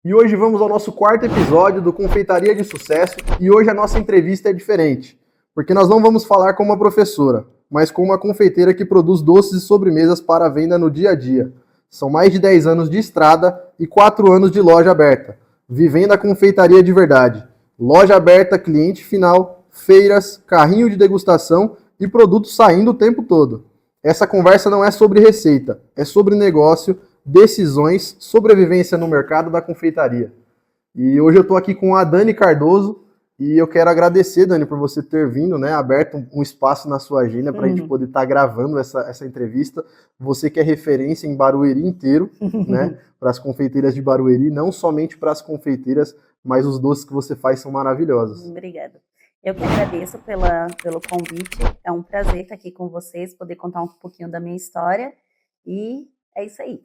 E hoje vamos ao nosso quarto episódio do Confeitaria de Sucesso e hoje a nossa entrevista é diferente, porque nós não vamos falar com uma professora, mas com uma confeiteira que produz doces e sobremesas para venda no dia a dia. São mais de 10 anos de estrada e 4 anos de loja aberta, vivendo a confeitaria de verdade. Loja aberta, cliente final, feiras, carrinho de degustação e produtos saindo o tempo todo. Essa conversa não é sobre receita, é sobre negócio, decisões, sobrevivência no mercado da confeitaria. E hoje eu estou aqui com a Dani Cardoso e eu quero agradecer, Dani, por você ter vindo, né, aberto um espaço na sua agenda para a gente poder estar gravando essa entrevista. Você que é referência em Barueri inteiro, né, para as confeiteiras de Barueri, não somente para as confeiteiras, mas os doces que você faz são maravilhosos. Obrigada. Eu que agradeço pelo convite. É um prazer estar aqui com vocês, poder contar um pouquinho da minha história. E é isso aí.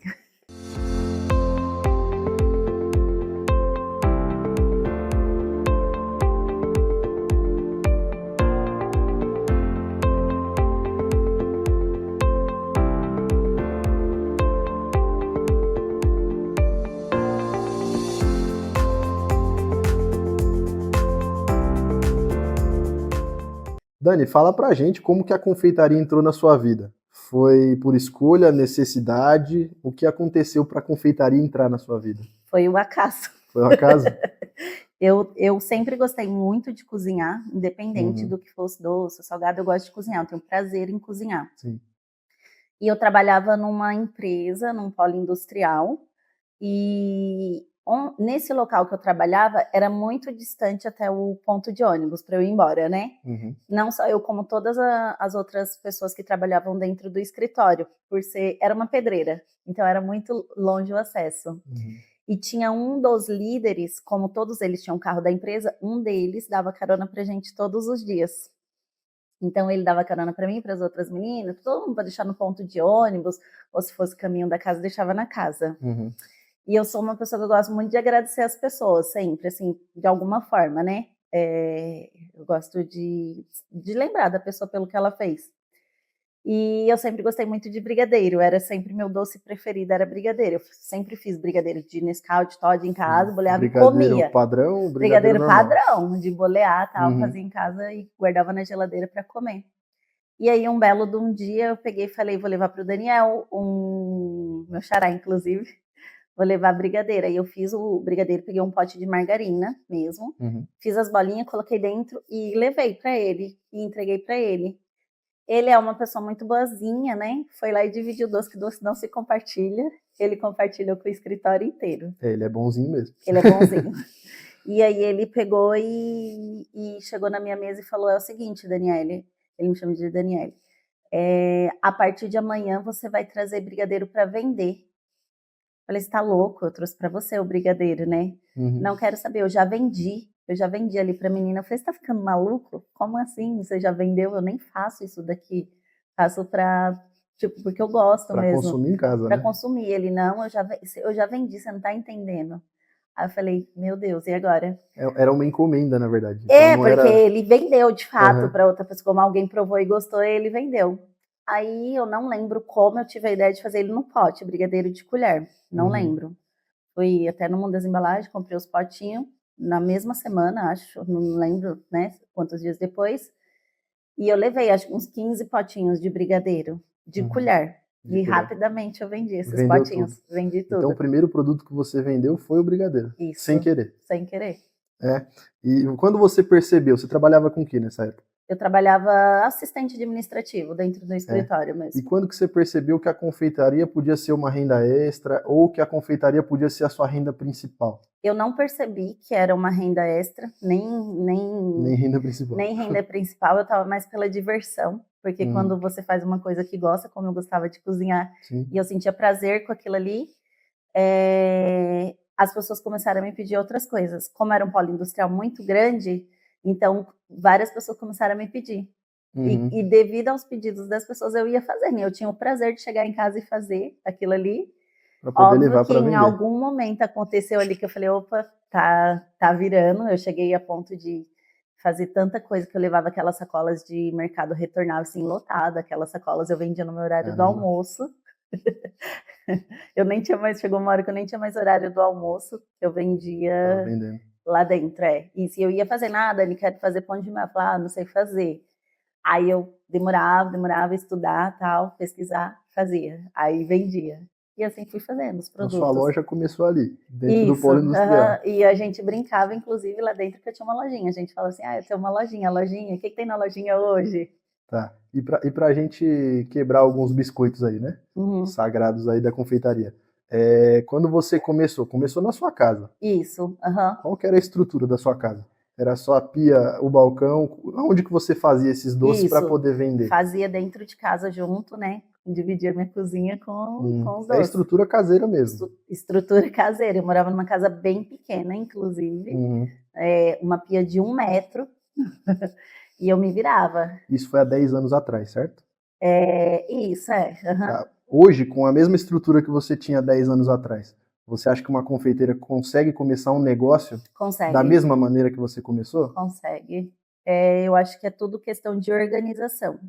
Dani, fala pra gente como que a confeitaria entrou na sua vida. Foi por escolha, necessidade? O que aconteceu para a confeitaria entrar na sua vida? Foi o acaso. Foi um acaso? Eu sempre gostei muito de cozinhar, independente do que fosse doce, salgado, eu gosto de cozinhar, eu tenho prazer em cozinhar. Sim. E eu trabalhava numa empresa, num polo industrial, e nesse local que eu trabalhava era muito distante até o ponto de ônibus para eu ir embora, né? Não só eu, como todas as outras pessoas que trabalhavam dentro do escritório, era uma pedreira, então era muito longe o acesso. E tinha um dos líderes, como todos eles tinham carro da empresa, um deles dava carona pra gente todos os dias. Então ele dava carona para mim, para as outras meninas, todo mundo para deixar no ponto de ônibus, ou se fosse caminho da casa, deixava na casa. E eu sou uma pessoa que eu gosto muito de agradecer as pessoas, sempre, assim, de alguma forma, né? Eu gosto de lembrar da pessoa pelo que ela fez. E eu sempre gostei muito de brigadeiro, era sempre meu doce preferido, era brigadeiro. Eu sempre fiz brigadeiro de Nescau, de Toddy em casa, boleava e comia. Brigadeiro padrão, Brigadeiro normal. padrão, de bolear, tal, fazia em casa e guardava na geladeira para comer. E aí, um belo de um dia, eu peguei e falei, vou levar para o Daniel, meu xará, inclusive, vou levar brigadeiro. Aí eu fiz o brigadeiro, peguei um pote de margarina mesmo, fiz as bolinhas, coloquei dentro e levei para ele, e entreguei para ele. Ele é uma pessoa muito boazinha, né? Foi lá e dividiu o doce, que doce não se compartilha. Ele compartilhou com o escritório inteiro. Ele é bonzinho mesmo. Ele é bonzinho. E aí ele pegou e chegou na minha mesa e falou, é o seguinte, Daniele, ele me chama de Daniele, a partir de amanhã você vai trazer brigadeiro para vender. Falei, você tá louco? Eu trouxe para você o brigadeiro, né? Não quero saber, eu já vendi ali pra menina. Eu falei, você tá ficando maluco? Como assim? Você já vendeu? Eu nem faço isso daqui. Faço porque eu gosto mesmo. Pra consumir em casa, Pra né? consumir. Ele, não, eu já vendi, você não tá entendendo. Aí eu falei, meu Deus, e agora? Era uma encomenda, na verdade. Então, porque ele vendeu, de fato, pra outra pessoa. Como alguém provou e gostou, ele vendeu. Aí eu não lembro como eu tive a ideia de fazer ele no pote, brigadeiro de colher. Não lembro. Fui até no Mundo das Embalagens, comprei os potinhos na mesma semana, acho, não lembro, né, quantos dias depois. E eu levei, acho que uns 15 potinhos de brigadeiro, de colher. E rapidamente eu vendi esses potinhos. Vendi tudo. Então o primeiro produto que você vendeu foi o brigadeiro. Isso. Sem querer. Sem querer. E quando você percebeu, você trabalhava com o que nessa época? Eu trabalhava assistente administrativo dentro do escritório mesmo. E quando que você percebeu que a confeitaria podia ser uma renda extra ou que a confeitaria podia ser a sua renda principal? Eu não percebi que era uma renda extra, nem renda principal. Nem renda principal, eu estava mais pela diversão, porque quando você faz uma coisa que gosta, como eu gostava de cozinhar, e eu sentia prazer com aquilo ali, as pessoas começaram a me pedir outras coisas. Como era um polo industrial muito grande, então várias pessoas começaram a me pedir. E devido aos pedidos das pessoas, eu ia fazendo. Eu tinha o prazer de chegar em casa e fazer aquilo ali. Pra poder Óbvio levar que pra em vender. algum momento aconteceu ali que eu falei, opa, tá virando. Eu cheguei a ponto de fazer tanta coisa que eu levava aquelas sacolas de mercado retornável, assim, lotada. Aquelas sacolas eu vendia no meu horário do almoço. Eu nem tinha mais, chegou uma hora que eu nem tinha mais horário do almoço, eu Tava vendia vendendo. lá dentro, E se eu ia fazer nada, ele quer fazer pão de mel, eu falava, não sei fazer. Aí eu demorava a estudar, tal, pesquisar, fazia. Aí vendia. E assim fui fazendo os Então sua produtos. loja começou ali, dentro do Isso, polo industrial. e a gente brincava, inclusive, lá dentro que eu tinha uma lojinha. A gente falava assim, eu tenho uma lojinha, o que tem na lojinha hoje? Tá. E pra gente quebrar alguns biscoitos aí, né? Uhum. Sagrados aí da confeitaria. Quando você começou na sua casa. Isso, Qual que era a estrutura da sua casa? Era só a pia, o balcão? Onde que você fazia esses doces para isso. poder vender? Fazia dentro de casa junto, né? Dividia minha cozinha com os É doces. estrutura caseira mesmo. Estrutura caseira. Eu morava numa casa bem pequena, inclusive, Uhum. uma pia de 1 metro, e eu me virava. Isso foi há 10 anos atrás, certo? Isso, aham. Tá. Hoje, com a mesma estrutura que você tinha há 10 anos atrás, você acha que uma confeiteira consegue começar um negócio da Consegue, mesma maneira que você começou? consegue. Eu acho que é tudo questão de organização.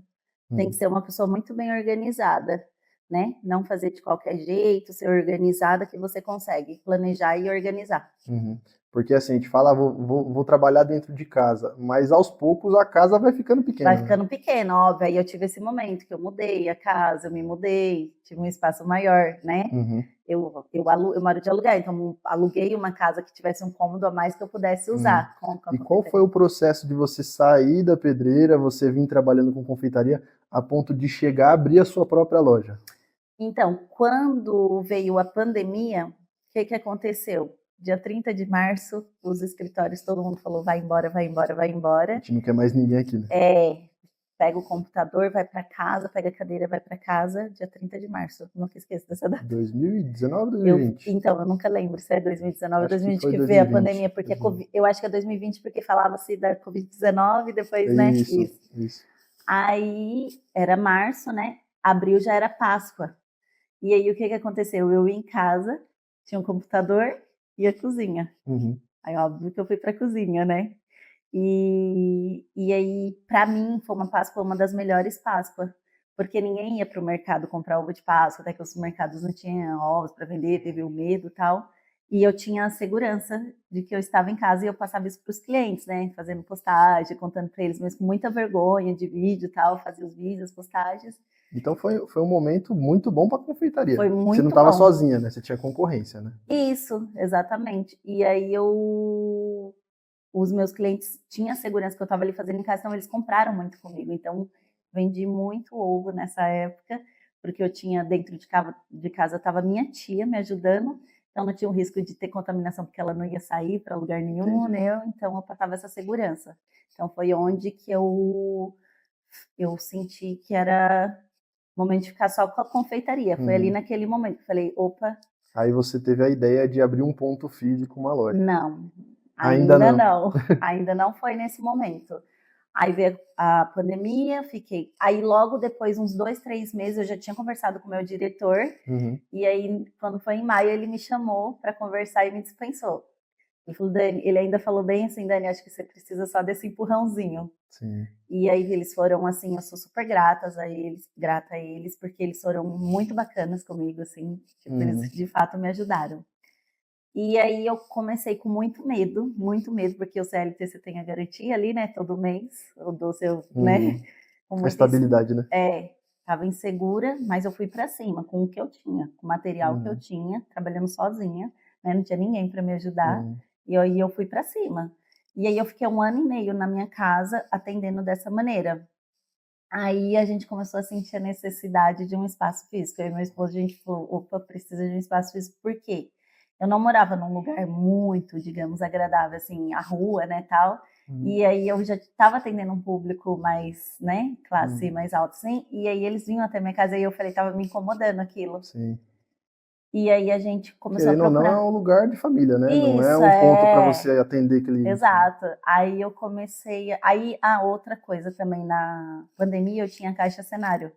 Tem que Uhum. ser uma pessoa muito bem organizada, né? Não fazer de qualquer jeito, ser organizada que você consegue planejar e organizar. Uhum. Porque assim, a gente fala, vou trabalhar dentro de casa, mas aos poucos a casa vai ficando Vai pequena, né? ficando pequeno, óbvio. Aí eu tive esse momento que eu mudei a casa, eu me mudei, tive um espaço maior, né? Uhum. Eu moro de aluguel, então aluguei uma casa que tivesse um cômodo a mais que eu pudesse Uhum. usar com a E qual foi confeitaria. o processo de você sair da pedreira, você vir trabalhando com confeitaria, a ponto de chegar a abrir a sua própria loja? Então, quando veio a pandemia, o que aconteceu? Dia 30 de março, os escritórios, todo mundo falou: vai embora, vai embora, vai A embora. gente não quer mais ninguém aqui, né? Pega o computador, vai para casa, pega a cadeira, vai para casa, dia 30 de março. Nunca esqueço dessa data. 2019 ou 2020? Então, eu nunca lembro se é 2019 ou Acho que 2020 foi que veio a 2020. pandemia, porque eu acho que é 2020 porque falava-se da Covid-19, depois, né? Isso, Isso. isso. Aí era março, né? Abril já era Páscoa. E aí o que aconteceu? Eu ia em casa, tinha um computador e a cozinha. Uhum. Aí óbvio que eu fui para a cozinha, né? E aí, para mim, foi uma Páscoa, uma das melhores Páscoas, porque ninguém ia para o mercado comprar ovo de Páscoa, até que os mercados não tinham ovos para vender, teve o medo e tal. E eu tinha a segurança de que eu estava em casa e eu passava isso para os clientes, né? Fazendo postagem, contando para eles, mas com muita vergonha de vídeo e tal, fazia os vídeos, as postagens. Então foi um momento muito bom para confeitaria. Foi Você não muito estava bom. sozinha, né? Você tinha concorrência, né? Isso, exatamente. E aí os meus clientes tinham a segurança que eu estava ali fazendo em casa, então eles compraram muito comigo. Então, vendi muito ovo nessa época, porque eu tinha dentro de casa estava minha tia me ajudando, então não tinha o risco de ter contaminação, porque ela não ia sair para lugar nenhum, Entendi. né? Então eu passava essa segurança. Então foi onde que eu senti que era momento de ficar só com a confeitaria. Foi ali Uhum. naquele momento que eu falei, opa, Aí você teve a ideia de abrir um ponto físico, uma loja. não, Ainda ainda não. não, ainda não foi nesse momento. Aí veio a pandemia, fiquei. Aí logo depois, uns 2, 3 meses, eu já tinha conversado com o meu diretor. Uhum. E aí, quando foi em maio, ele me chamou para conversar e me dispensou. Ele falou, Dani, ele ainda falou bem assim, Dani, acho que você precisa só desse empurrãozinho. Sim. E aí eles foram assim, eu sou super grata a eles, porque eles foram muito bacanas comigo, assim, tipo, eles Uhum. de fato me ajudaram. E aí eu comecei com muito medo, porque o CLT você tem a garantia ali, né, todo mês, do seu, né, Uhum. com A muitíssimo, estabilidade, né? estava insegura, mas eu fui para cima com o que eu tinha, com o material que eu Uhum. tinha, trabalhando sozinha, né, não tinha ninguém para me ajudar, Uhum. e aí eu fui para cima. E aí eu fiquei 1 ano e meio na minha casa atendendo dessa maneira. Aí a gente começou a sentir a necessidade de um espaço físico. Eu e meu esposo, a gente falou, opa, precisa de um espaço físico. Por quê? Eu não morava num lugar muito, digamos, agradável, assim, a rua, né, tal. Uhum. E aí eu já estava atendendo um público mais, né, classe Uhum. mais alta, assim. E aí eles vinham até minha casa e eu falei, estava me incomodando aquilo. Sim. E aí a gente começou a Querendo ou não, é procurar. um lugar de família, né? Não é Isso, um ponto para você atender cliente, né? exato. Aí eu comecei. Aí a outra coisa também, na pandemia eu tinha caixa cenário.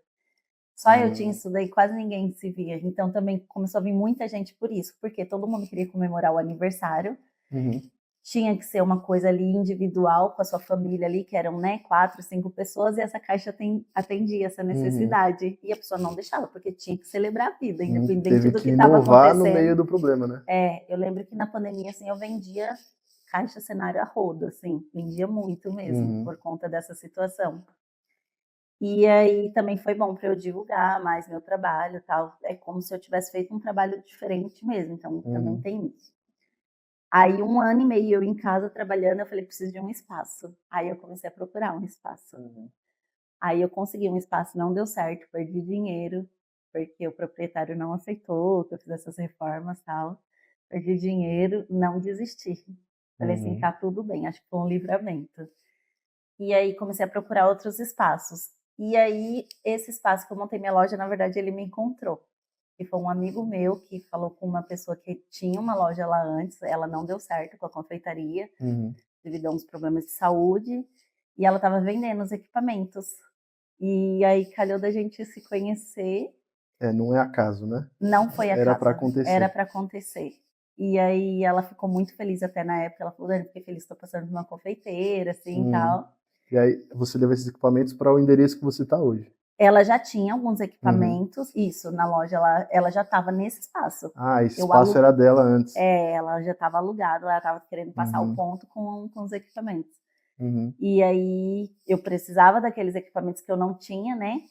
Só eu tinha Uhum. isso daí, quase ninguém se via. Então também começou a vir muita gente por isso, porque todo mundo queria comemorar o aniversário. Uhum. tinha que ser uma coisa ali individual com a sua família ali, que eram, né, 4, 5 pessoas, e essa caixa atendia essa necessidade. E a pessoa não deixava, porque tinha que celebrar a vida, independente Teve do que que estava inovar no acontecendo. meio do problema, né? Eu lembro que na pandemia, assim, eu vendia caixa cenário a rodo, assim, vendia muito mesmo, por conta dessa situação. E aí também foi bom para eu divulgar mais meu trabalho e tal. É como se eu tivesse feito um trabalho diferente mesmo, então também tem isso. Aí 1 ano e meio eu em casa trabalhando, eu falei: "Preciso de um espaço". Aí eu comecei a procurar um espaço. Aí eu consegui um espaço, não deu certo, perdi dinheiro, porque o proprietário não aceitou que eu fizesse essas reformas, tal. Perdi dinheiro, não desisti. Falei assim: "Tá tudo bem", acho que foi um livramento. E aí comecei a procurar outros espaços. E aí esse espaço que eu montei minha loja, na verdade, ele me encontrou. E foi um amigo meu que falou com uma pessoa que tinha uma loja lá antes, ela não deu certo com a confeitaria, devido a uns problemas de saúde, e ela estava vendendo os equipamentos. E aí calhou da gente se conhecer. Não é acaso, né? Não foi Era acaso, para acontecer. era para acontecer. E aí ela ficou muito feliz até na época, ela falou: "Dani, fiquei feliz, estou passando por uma confeiteira, assim, tal". E aí você leva esses equipamentos para o endereço que você está hoje. Ela já tinha alguns equipamentos, isso, na loja ela já estava nesse espaço. Esse espaço era dela antes. Ela já estava alugada, ela estava querendo passar o ponto com os equipamentos. E aí eu precisava daqueles equipamentos que eu não tinha, né?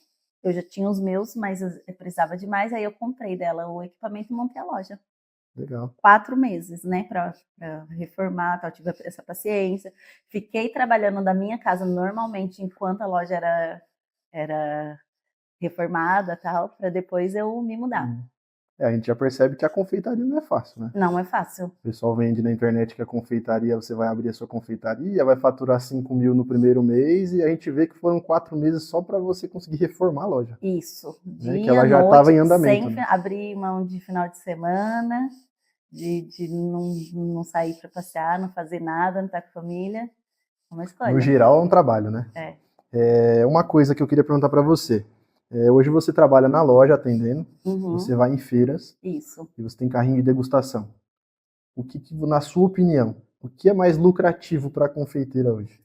Eu já tinha os meus, mas eu precisava de mais, aí eu comprei dela o equipamento e montei a loja. Legal. 4 meses, né, para reformar, tal, tive essa paciência. Fiquei trabalhando da minha casa normalmente enquanto a loja era reformada, tal, para depois eu me mudar. A gente já percebe que a confeitaria não é fácil, né? Não é fácil. O pessoal vende na internet que a confeitaria, você vai abrir a sua confeitaria, vai faturar 5 mil no primeiro mês, e a gente vê que foram 4 meses só para você conseguir reformar a loja. Isso. Né? Que ela já estava em andamento. Sem abrir mão de final de semana, de não sair para passear, não fazer nada, não estar com a família. É uma escolha. No geral, é um trabalho, né? Uma coisa que eu queria perguntar para você. Hoje você trabalha na loja atendendo, você vai em feiras. Isso. E você tem carrinho de degustação. O que, na sua opinião, o que é mais lucrativo para a confeiteira hoje?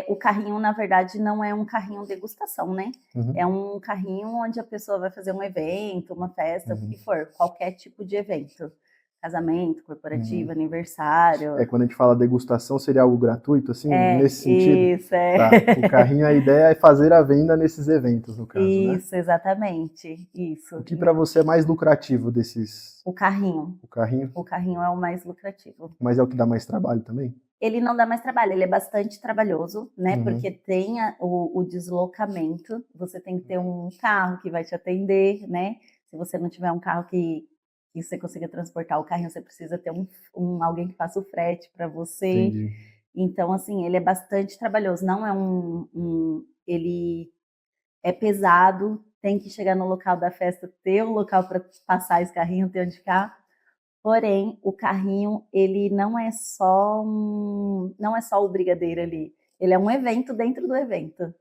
O carrinho, na verdade, não é um carrinho degustação, né? É um carrinho onde a pessoa vai fazer um evento, uma festa, o que for, qualquer tipo de evento. Casamento, corporativo, aniversário. Quando a gente fala degustação, seria algo gratuito, assim, nesse sentido? Isso, Tá. O carrinho, a ideia é fazer a venda nesses eventos, no caso, né? Isso, exatamente. Isso. O que para você é mais lucrativo desses? O carrinho. O carrinho? O carrinho é o mais lucrativo. Mas é o que dá mais trabalho também? Ele não dá mais trabalho, ele é bastante trabalhoso, né? Porque tem o deslocamento, você tem que ter um carro que vai te atender, né? Se você não tiver um carro que você consiga transportar o carrinho, você precisa ter alguém que faça o frete para você. Entendi. Então, assim, ele é bastante trabalhoso, não é ele é pesado, tem que chegar no local da festa, ter um local para passar esse carrinho, ter onde ficar. Porém, o carrinho, ele não é só o brigadeiro ali, ele é um evento dentro do evento.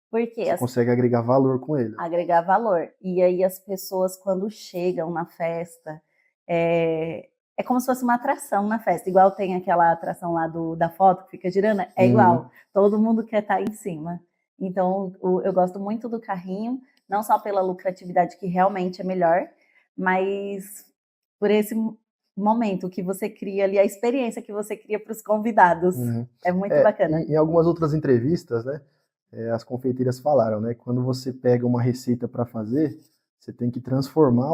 Porque você consegue agregar valor com ele. Agregar valor. E aí as pessoas, quando chegam na festa, é como se fosse uma atração na festa. Igual tem aquela atração lá da foto que fica girando, é igual. Todo mundo quer estar em cima. Então, eu gosto muito do carrinho, não só pela lucratividade, que realmente é melhor, mas por esse momento que você cria ali, a experiência que você cria para os convidados. É muito bacana. Em algumas outras entrevistas, né, as confeiteiras falaram, né, quando você pega uma receita para fazer, você tem que transformar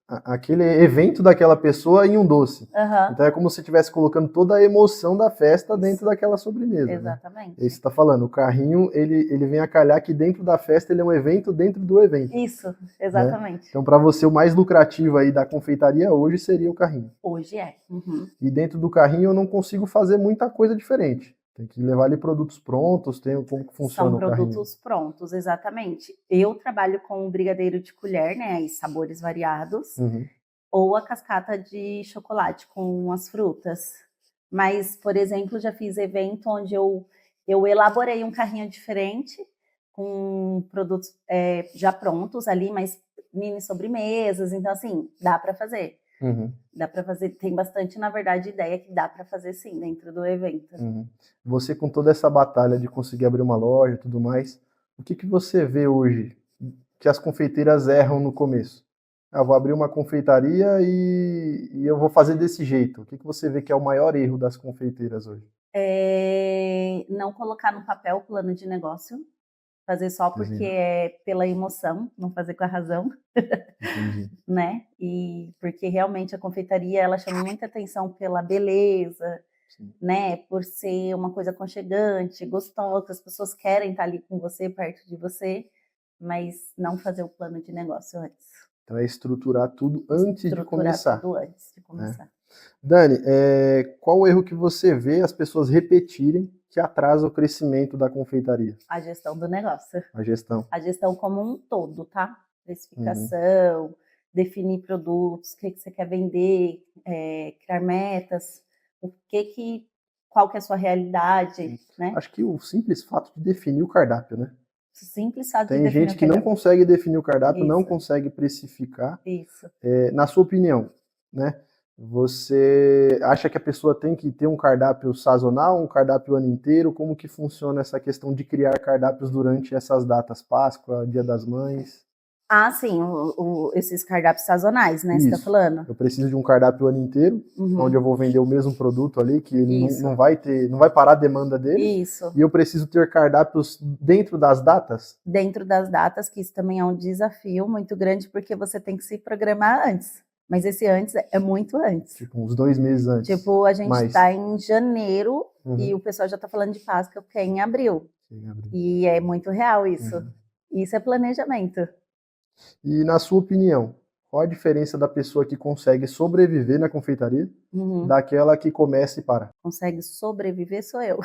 aquele evento daquela pessoa em um doce. Então é como se estivesse colocando toda a emoção da festa dentro daquela sobremesa. Exatamente. Né? É isso que você está falando, o carrinho, ele vem a calhar que dentro da festa ele é um evento dentro do evento. Isso, exatamente. Né? Então para você o mais lucrativo aí da confeitaria hoje seria o carrinho. Hoje é. E dentro do carrinho eu não consigo fazer muita coisa diferente. Tem que levar ali produtos prontos, como que funciona o carrinho? São produtos prontos, exatamente. Eu trabalho com o brigadeiro de colher, né, e sabores variados, ou a cascata de chocolate com as frutas. Mas, por exemplo, já fiz evento onde eu elaborei um carrinho diferente, com produtos já prontos ali, mas mini sobremesas, então assim, dá para fazer. Uhum, Dá para fazer, tem bastante, na verdade, ideia que dá para fazer sim dentro do evento. uhum. Você com toda essa batalha de conseguir abrir uma loja e tudo mais, o que que você vê hoje que as confeiteiras erram no começo? Ah, vou abrir uma confeitaria e eu vou fazer desse jeito. O que que você vê que é o maior erro das confeiteiras hoje? Não colocar no papel o plano de negócio, fazer só porque Desenhar. é pela emoção, não fazer com a razão, Entendi. né? E porque realmente a confeitaria ela chama muita atenção pela beleza, Sim. né? Por ser uma coisa aconchegante, gostosa, as pessoas querem estar ali com você, perto de você, mas não fazer o plano de negócio antes. Então é estruturar tudo antes de Estruturar começar, tudo antes de né? começar. Dani, qual o erro que você vê as pessoas repetirem que atrasa o crescimento da confeitaria? A gestão do negócio. A gestão. A gestão como um todo, tá? Uhum. Precificação, definir produtos, o que que você quer vender, criar metas, o que que qual que é a sua realidade, né? Acho que o simples fato de definir o cardápio, né? Simples fato de Tem definir gente o que não cardápio. consegue definir o cardápio, não Isso, consegue precificar. isso. Na sua opinião, né? Você acha que a pessoa tem que ter um cardápio sazonal, um cardápio o ano inteiro? Como que funciona essa questão de criar cardápios durante essas datas, Páscoa, Dia das Mães? Ah, sim, esses cardápios sazonais, né, você tá Isso. falando? Eu preciso de um cardápio o ano inteiro, onde eu Uhum, vou vender o mesmo produto ali, que ele isso, não vai ter, não vai parar a demanda dele, isso. e eu preciso ter cardápios dentro das datas. Dentro das datas, que isso também é um desafio muito grande, porque você tem que se programar antes. Mas esse antes é muito antes. Tipo, uns 2 meses antes. Tipo, a gente Mais. tá em janeiro e Uhum. o pessoal já tá falando de Páscoa que é em abril. Sim, abril. E é muito real isso. Uhum. Isso é planejamento. E na sua opinião, qual a diferença da pessoa que consegue sobreviver na confeitaria Uhum. daquela que começa e para? Consegue sobreviver, sou eu.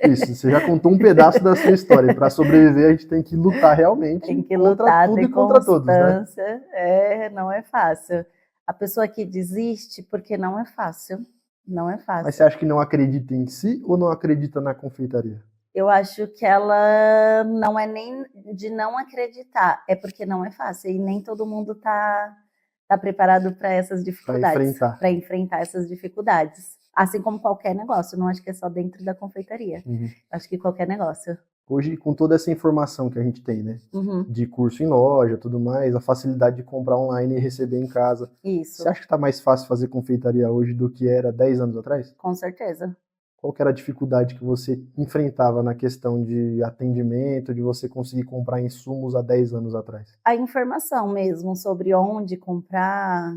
Isso, você já contou um pedaço da sua história. E para sobreviver, a gente tem que lutar realmente Tem que contra lutar, tudo ter e contra todos, né? constância. Não é fácil. A pessoa que desiste, porque não é fácil. Não é Mas você fácil. acha que não acredita em si ou não acredita na confeitaria? Eu acho que ela não é nem de não acreditar, é porque não é fácil e nem todo mundo tá preparado para essas Para dificuldades, enfrentar. para enfrentar essas dificuldades. Assim como qualquer negócio, não acho que é só dentro da confeitaria. Uhum. Acho que qualquer negócio. Hoje, com toda essa informação que a gente tem, né? Uhum, De curso em loja, tudo mais, a facilidade de comprar online e receber em casa. Você isso, acha que está mais fácil fazer confeitaria hoje do que era 10 anos atrás? com certeza. Qual que era a dificuldade que você enfrentava na questão de atendimento, de você conseguir comprar insumos há 10 anos atrás? A informação mesmo sobre onde comprar,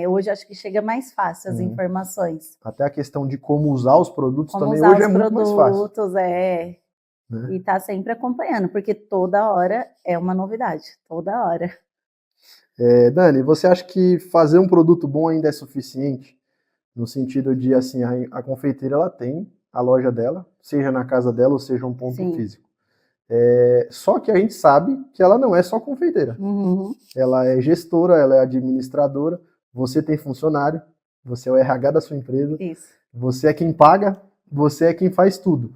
hoje acho que chega mais fácil as Uhum. informações. Até a questão de como usar os produtos Como também usar hoje é os muito mais fácil, produtos, né? e tá sempre acompanhando, porque toda hora é uma novidade, toda hora. Dani, você acha que fazer um produto bom ainda é suficiente? No sentido de, assim, a confeiteira ela tem a loja dela, seja na casa dela ou seja um ponto Sim. físico. Só que a gente sabe que ela não é só confeiteira. Uhum. Ela é gestora, ela é administradora, você tem funcionário, você é o RH da sua empresa, Isso. você é quem paga, você é quem faz tudo.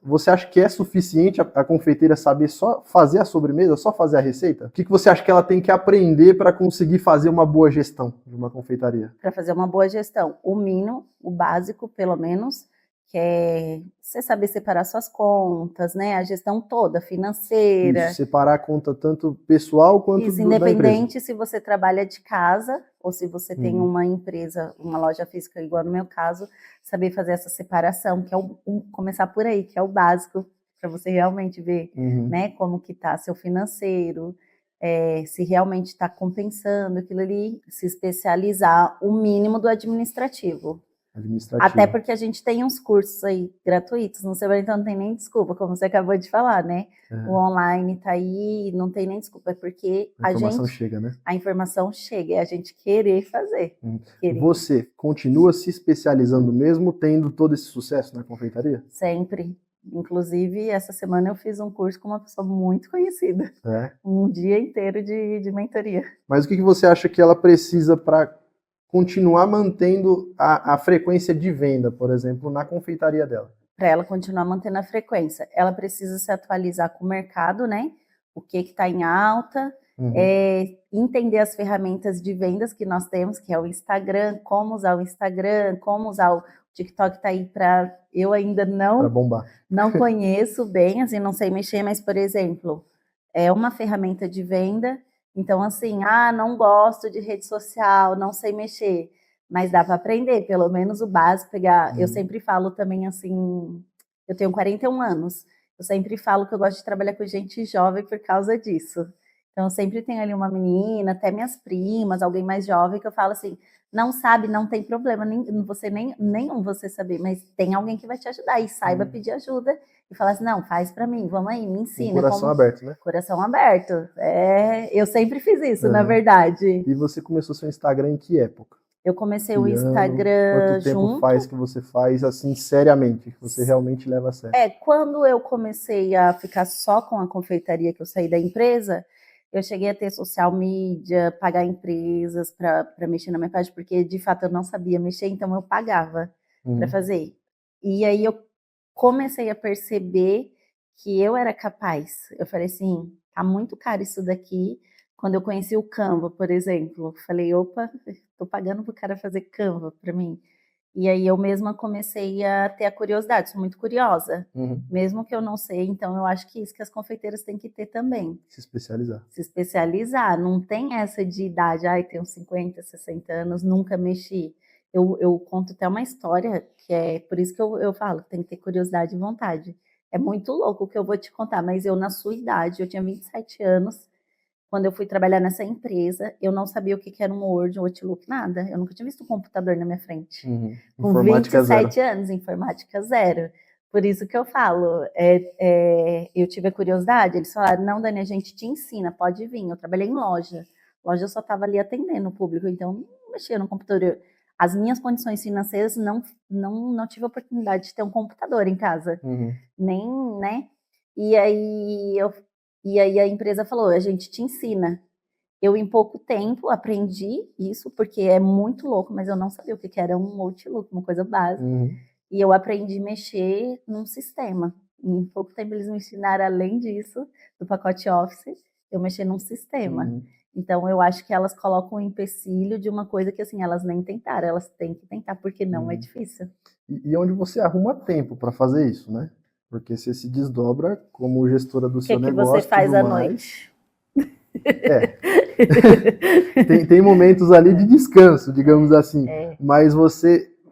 Você acha que é suficiente a confeiteira saber só fazer a sobremesa, só fazer a receita? O que você acha que ela tem que aprender para conseguir fazer uma boa gestão de uma confeitaria? Para fazer uma boa gestão, o mínimo, o básico, pelo menos, que é você saber separar suas contas, né? A gestão toda, Isso, financeira. separar a conta tanto pessoal quanto Isso, da empresa. independente se você trabalha de casa ou se você tem Uhum, uma empresa, uma loja física, igual no meu caso, saber fazer essa separação, que é começar por aí, que é o básico, para você realmente ver, uhum. né, como que tá seu financeiro, se realmente está compensando aquilo ali, se especializar o mínimo do administrativo. Até Administrativo. porque a gente tem uns cursos aí gratuitos no Sebrae, então não tem nem desculpa, como você acabou de falar, né? O É, online tá aí, não tem nem desculpa, é porque a informação chega, né? a informação chega, é a gente querer fazer, querer. Você continua se especializando mesmo tendo todo esse sucesso na confeitaria? Sempre. Inclusive, essa semana eu fiz um curso com uma pessoa muito conhecida, É. um dia inteiro de mentoria. Mas o que você acha que ela precisa para continuar mantendo a frequência de venda, por exemplo, na confeitaria dela? Para ela continuar mantendo a frequência, ela precisa se atualizar com o mercado, né? O que está em alta, Entender as ferramentas de vendas que nós temos, que é o Instagram, como usar o Instagram, como usar o TikTok, tá aí para eu ainda Pra bombar. não conheço bem, assim, não sei mexer, mas, por exemplo, é uma ferramenta de venda, então, assim, não gosto de rede social, não sei mexer, mas dá para aprender, pelo menos o básico, pegar. Eu sempre falo também, assim, eu tenho 41 anos, eu sempre falo que eu gosto de trabalhar com gente jovem por causa disso. Então, sempre tem ali uma menina, até minhas primas, alguém mais jovem, que eu falo assim, não sabe, não tem problema, nenhum você saber, mas tem alguém que vai te ajudar e saiba pedir ajuda e falar assim, não, faz para mim, vamos aí, me ensina. Com coração aberto, né? Coração aberto. Eu sempre fiz isso, na verdade. E você começou seu Instagram em que época? Eu comecei o Instagram Quanto tempo faz que você faz assim seriamente, que você realmente leva a sério? Quando eu comecei a ficar só com a confeitaria, que eu saí da empresa, eu cheguei a ter social media, pagar empresas para mexer na minha página, porque de fato eu não sabia mexer, então eu pagava para fazer. E aí eu comecei a perceber que eu era capaz. Eu falei assim, tá muito caro isso daqui. Quando eu conheci o Canva, por exemplo, falei, opa, tô pagando pro cara fazer Canva para mim. E aí eu mesma comecei a ter a curiosidade, sou muito curiosa. Mesmo que eu não sei, então eu acho que isso que as confeiteiras têm que ter também. Se especializar. Se especializar, não tem essa de idade, tenho 50, 60 anos, nunca mexi. Eu conto até uma história, que é por isso que eu falo, tem que ter curiosidade e vontade. É muito louco o que eu vou te contar, mas eu na sua idade, eu tinha 27 anos, quando eu fui trabalhar nessa empresa, eu não sabia o que era um Word, um Outlook, nada. Eu nunca tinha visto um computador na minha frente. Com Informática 27 zero. anos, informática zero. Por isso que eu falo, eu tive a curiosidade, eles falaram, não, Dani, a gente te ensina, pode vir. Eu trabalhei em loja. Loja eu só estava ali atendendo o público, então não mexia no computador. As minhas condições financeiras não tive a oportunidade de ter um computador em casa. Nem, né? E aí a empresa falou, a gente te ensina. Eu, em pouco tempo, aprendi isso, porque é muito louco, mas eu não sabia o que era um Outlook, uma coisa básica. E eu aprendi a mexer num sistema. Em pouco tempo eles me ensinaram, além disso, do pacote Office, eu mexer num sistema. Então, eu acho que elas colocam um empecilho de uma coisa que, assim, elas nem tentaram, elas têm que tentar, porque não é difícil. E onde você arruma tempo para fazer isso, né? Porque você se desdobra como gestora do seu negócio. O que você faz à noite? Tem momentos ali de descanso, digamos assim. Mas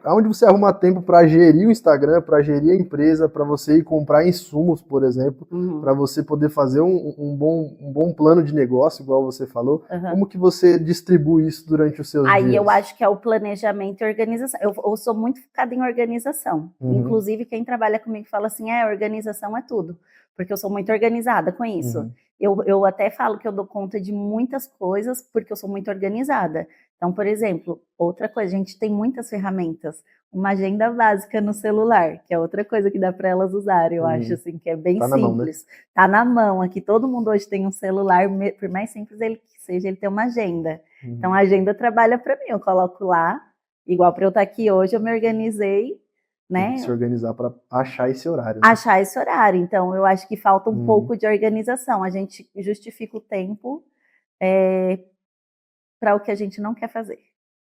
aonde você arruma tempo para gerir o Instagram, para gerir a empresa, para você ir comprar insumos, por exemplo, para você poder fazer um bom plano de negócio, igual você falou. Como que você distribui isso durante os seus dias? Aí eu acho que é o planejamento e organização. Eu sou muito focada em organização. Inclusive, quem trabalha comigo fala assim, organização é tudo. Porque eu sou muito organizada com isso. Eu até falo que eu dou conta de muitas coisas porque eu sou muito organizada. Então, por exemplo, outra coisa, a gente tem muitas ferramentas. Uma agenda básica no celular, que é outra coisa que dá para elas usarem, eu acho assim, que é bem simples. Mão, né? Tá na mão, aqui todo mundo hoje tem um celular, por mais simples ele que seja, ele tem uma agenda. Então, a agenda trabalha para mim, eu coloco lá, igual para eu estar aqui hoje, eu me organizei, né? Tem que se organizar para achar esse horário. Né? Achar esse horário. Então, eu acho que falta um pouco de organização. A gente justifica o tempo para o que a gente não quer fazer.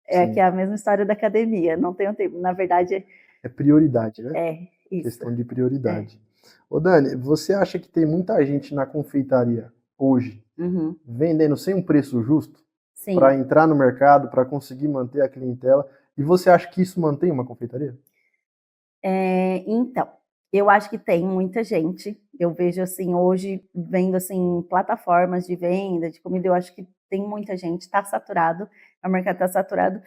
Que é a mesma história da academia. Não tenho tempo. Na verdade... É prioridade, né? Isso. Questão de prioridade. Ô Dani, você acha que tem muita gente na confeitaria hoje vendendo sem um preço justo? Para entrar no mercado, para conseguir manter a clientela? E você acha que isso mantém uma confeitaria? Então, eu acho que tem muita gente. Eu vejo assim, hoje, vendo assim, plataformas de venda, de comida, eu acho que tem muita gente, está saturado, o mercado está saturado,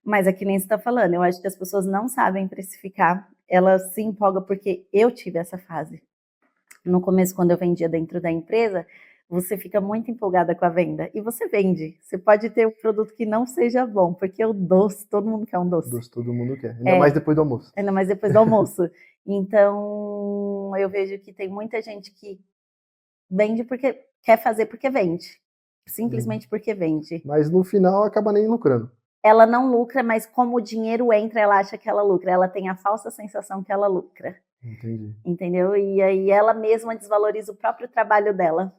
mas é que nem você está falando, eu acho que as pessoas não sabem precificar, elas se empolgam, porque eu tive essa fase. No começo, quando eu vendia dentro da empresa, você fica muito empolgada com a venda, e você vende. Você pode ter um produto que não seja bom, porque o doce, todo mundo quer um doce. Doce todo mundo quer, ainda mais depois do almoço. Ainda mais depois do almoço. Então, eu vejo que tem muita gente que vende porque quer fazer porque vende. Simplesmente porque vende. Mas no final acaba nem lucrando. Ela não lucra, mas como o dinheiro entra, ela acha que ela lucra. Ela tem a falsa sensação que ela lucra. Entendi. Entendeu? E aí ela mesma desvaloriza o próprio trabalho dela.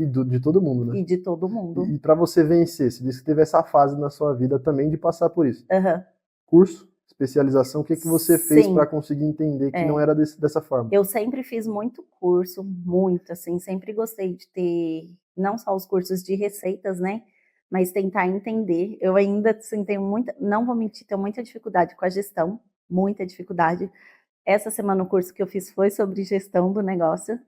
de todo mundo, né? E de todo mundo. E para você vencer, você disse que teve essa fase na sua vida também de passar por isso. Aham. Curso, especialização, o que você fez Sim. para conseguir entender que não era dessa forma? Eu sempre fiz muito curso, muito, assim, sempre gostei de ter, não só os cursos de receitas, né, mas tentar entender. Eu ainda, assim, tenho muita, não vou mentir, tenho muita dificuldade com a gestão, muita dificuldade. Essa semana o curso que eu fiz foi sobre gestão do negócio,